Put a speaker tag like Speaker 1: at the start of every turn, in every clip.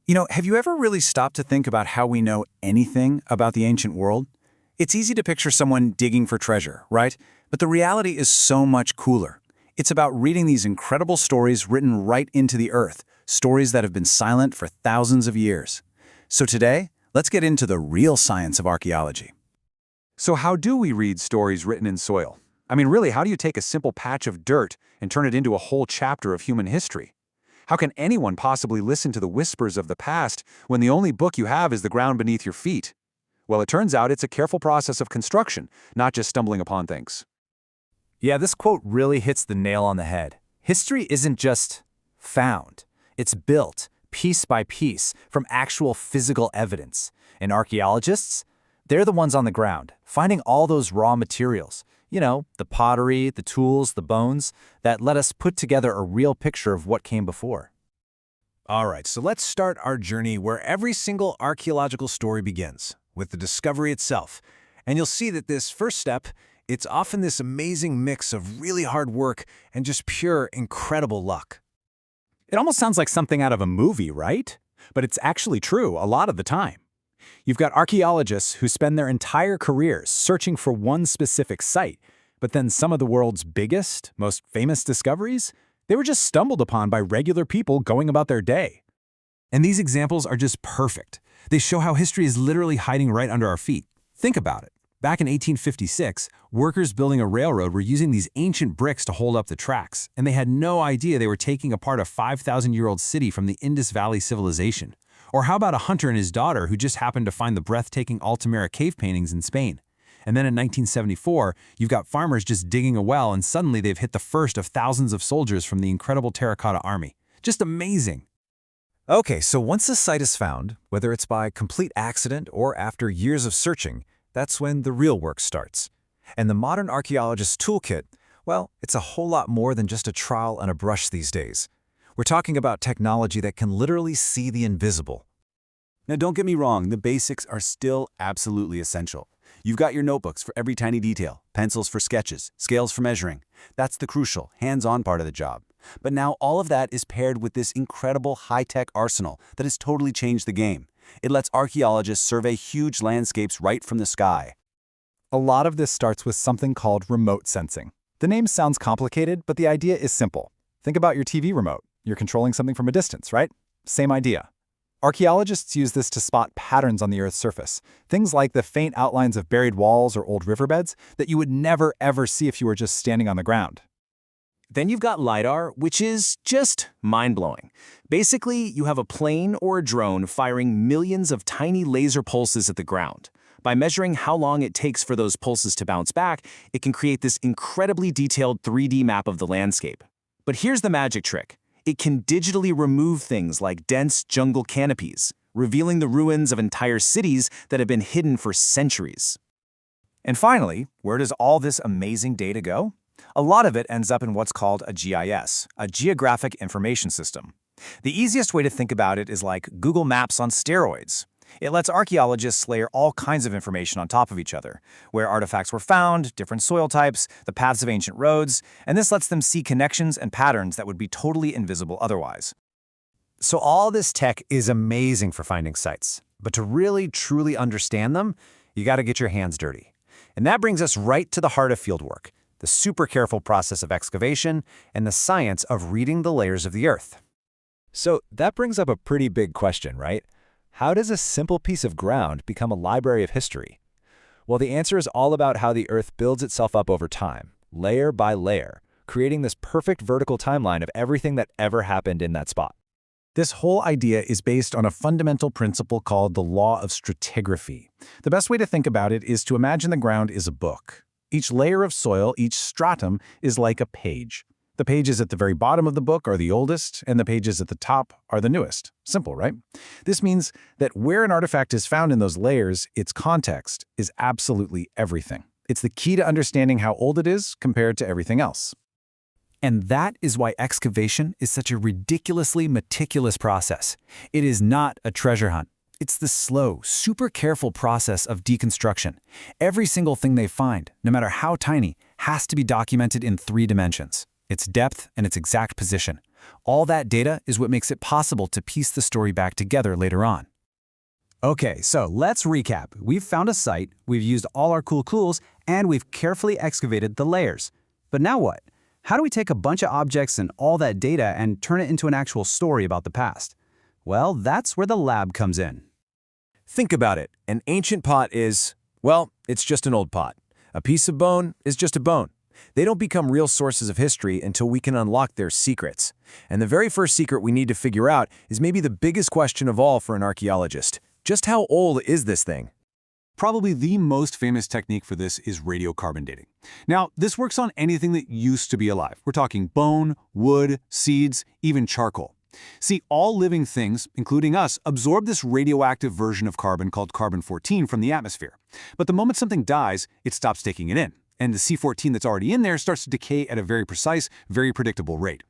Speaker 1: Have you ever really stopped to think about how we know anything about the ancient world? It's easy to picture someone digging for treasure, right? But the reality is so much cooler. It's about reading these incredible stories written right into the earth, stories that have been silent for thousands of years. So today, let's get into the real science of archaeology.
Speaker 2: So how do we read stories written in soil? I mean, really, how do you take a simple patch of dirt and turn it into a whole chapter of human history? How can anyone possibly listen to the whispers of the past when the only book you have is the ground beneath your feet? Well, it turns out it's a careful process of construction, not just stumbling upon things.
Speaker 3: Yeah, this quote really hits the nail on the head. History isn't just found. It's built, piece by piece, from actual physical evidence. And archaeologists, they're the ones on the ground, finding all those raw materials. The pottery, the tools, the bones, that let us put together a real picture of what came before.
Speaker 4: All right, so let's start our journey where every single archaeological story begins, with the discovery itself. And you'll see that this first step, it's often this amazing mix of really hard work and just pure, incredible luck.
Speaker 3: It almost sounds like something out of a movie, right? But it's actually true a lot of the time. You've got archaeologists who spend their entire careers searching for one specific site, but then some of the world's biggest, most famous discoveries, they were just stumbled upon by regular people going about their day.
Speaker 4: And these examples are just perfect. They show how history is literally hiding right under our feet. Think about it. Back in 1856, workers building a railroad were using these ancient bricks to hold up the tracks, and they had no idea they were taking apart a 5,000-year-old city from the Indus Valley civilization. Or how about a hunter and his daughter who just happened to find the breathtaking Altamira cave paintings in Spain? And then in 1974, you've got farmers just digging a well, and suddenly they've hit the first of thousands of soldiers from the incredible terracotta army. Just amazing.
Speaker 5: Okay, so once a site is found, whether it's by complete accident or after years of searching, that's when the real work starts. And the modern archaeologist's toolkit, well, it's a whole lot more than just a trowel and a brush these days. We're talking about technology that can literally see the invisible.
Speaker 6: Now, don't get me wrong, the basics are still absolutely essential. You've got your notebooks for every tiny detail, pencils for sketches, scales for measuring. That's the crucial, hands-on part of the job. But now all of that is paired with this incredible high-tech arsenal that has totally changed the game. It lets archaeologists survey huge landscapes right from the sky.
Speaker 3: A lot of this starts with something called remote sensing. The name sounds complicated, but the idea is simple. Think about your TV remote. You're controlling something from a distance, right? Same idea. Archaeologists use this to spot patterns on the Earth's surface, things like the faint outlines of buried walls or old riverbeds that you would never ever see if you were just standing on the ground.
Speaker 7: Then you've got LiDAR, which is just mind-blowing. Basically, you have a plane or a drone firing millions of tiny laser pulses at the ground. By measuring how long it takes for those pulses to bounce back, it can create this incredibly detailed 3D map of the landscape. But here's the magic trick. It can digitally remove things like dense jungle canopies, revealing the ruins of entire cities that have been hidden for centuries.
Speaker 5: And finally, where does all this amazing data go? A lot of it ends up in what's called a GIS, a Geographic Information System. The easiest way to think about it is like Google Maps on steroids. It lets archaeologists layer all kinds of information on top of each other, where artifacts were found, different soil types, the paths of ancient roads, and this lets them see connections and patterns that would be totally invisible otherwise. So all this tech is amazing for finding sites, but to really, truly understand them, you gotta get your hands dirty. And that brings us right to the heart of fieldwork, the super careful process of excavation and the science of reading the layers of the earth. So that brings up a pretty big question, right? How does a simple piece of ground become a library of history? Well, the answer is all about how the Earth builds itself up over time, layer by layer, creating this perfect vertical timeline of everything that ever happened in that spot.
Speaker 1: This whole idea is based on a fundamental principle called the law of stratigraphy. The best way to think about it is to imagine the ground is a book. Each layer of soil, each stratum, is like a page. The pages at the very bottom of the book are the oldest, and the pages at the top are the newest. Simple, right? This means that where an artifact is found in those layers, its context is absolutely everything. It's the key to understanding how old it is compared to everything else.
Speaker 5: And that is why excavation is such a ridiculously meticulous process. It is not a treasure hunt. It's the slow, super careful process of deconstruction. Every single thing they find, no matter how tiny, has to be documented in 3 dimensions. Its depth and its exact position,
Speaker 3: All that data is what makes it possible to piece the story back together later on.
Speaker 5: Okay, so let's recap. We've found a site, we've used all our cool tools, and we've carefully excavated the layers. But now what? How do we take a bunch of objects and all that data and turn it into an actual story about the past? Well, that's where the lab comes in.
Speaker 7: Think about it. An ancient pot is, well, it's just an old pot. A piece of bone is just a bone. They don't become real sources of history until we can unlock their secrets. And the very first secret we need to figure out is maybe the biggest question of all for an archaeologist. Just how old is this thing?
Speaker 2: Probably the most famous technique for this is radiocarbon dating. Now, this works on anything that used to be alive. We're talking bone, wood, seeds, even charcoal. See, all living things, including us, absorb this radioactive version of carbon called carbon-14 from the atmosphere. But the moment something dies, it stops taking it in. And the C14 that's already in there starts to decay at a very precise, very predictable rate.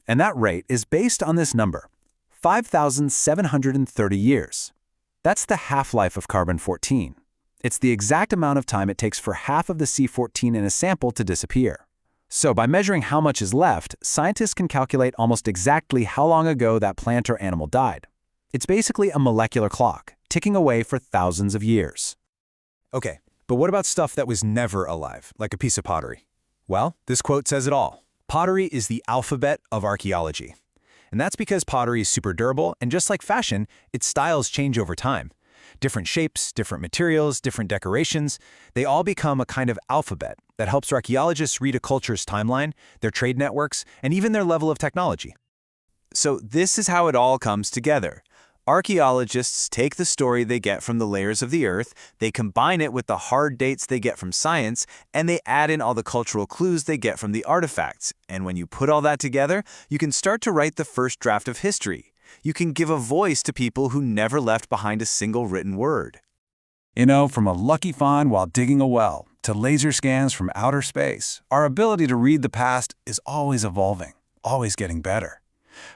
Speaker 3: And that rate is based on this number, 5,730 years. That's the half-life of carbon-14. It's the exact amount of time it takes for half of the C14 in a sample to disappear. So by measuring how much is left, scientists can calculate almost exactly how long ago that plant or animal died. It's basically a molecular clock, ticking away for thousands of years.
Speaker 5: Okay, but what about stuff that was never alive, like a piece of pottery? Well, this quote says it all. Pottery is the alphabet of archaeology. And that's because pottery is super durable, and just like fashion, its styles change over time. Different shapes, different materials, different decorations, they all become a kind of alphabet that helps archaeologists read a culture's timeline, their trade networks, and even their level of technology.
Speaker 7: So this is how it all comes together. Archaeologists take the story they get from the layers of the Earth, they combine it with the hard dates they get from science, and they add in all the cultural clues they get from the artifacts. And when you put all that together, you can start to write the first draft of history. You can give a voice to people who never left behind a single written word.
Speaker 1: You know, from a lucky find while digging a well to laser scans from outer space, our ability to read the past is always evolving, always getting better.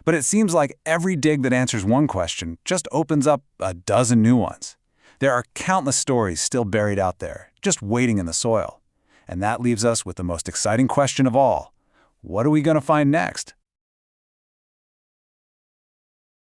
Speaker 1: But it seems like every dig that answers one question just opens up a dozen new ones. There are countless stories still buried out there, just waiting in the soil. And that leaves us with the most exciting question of all. What are we going to find next?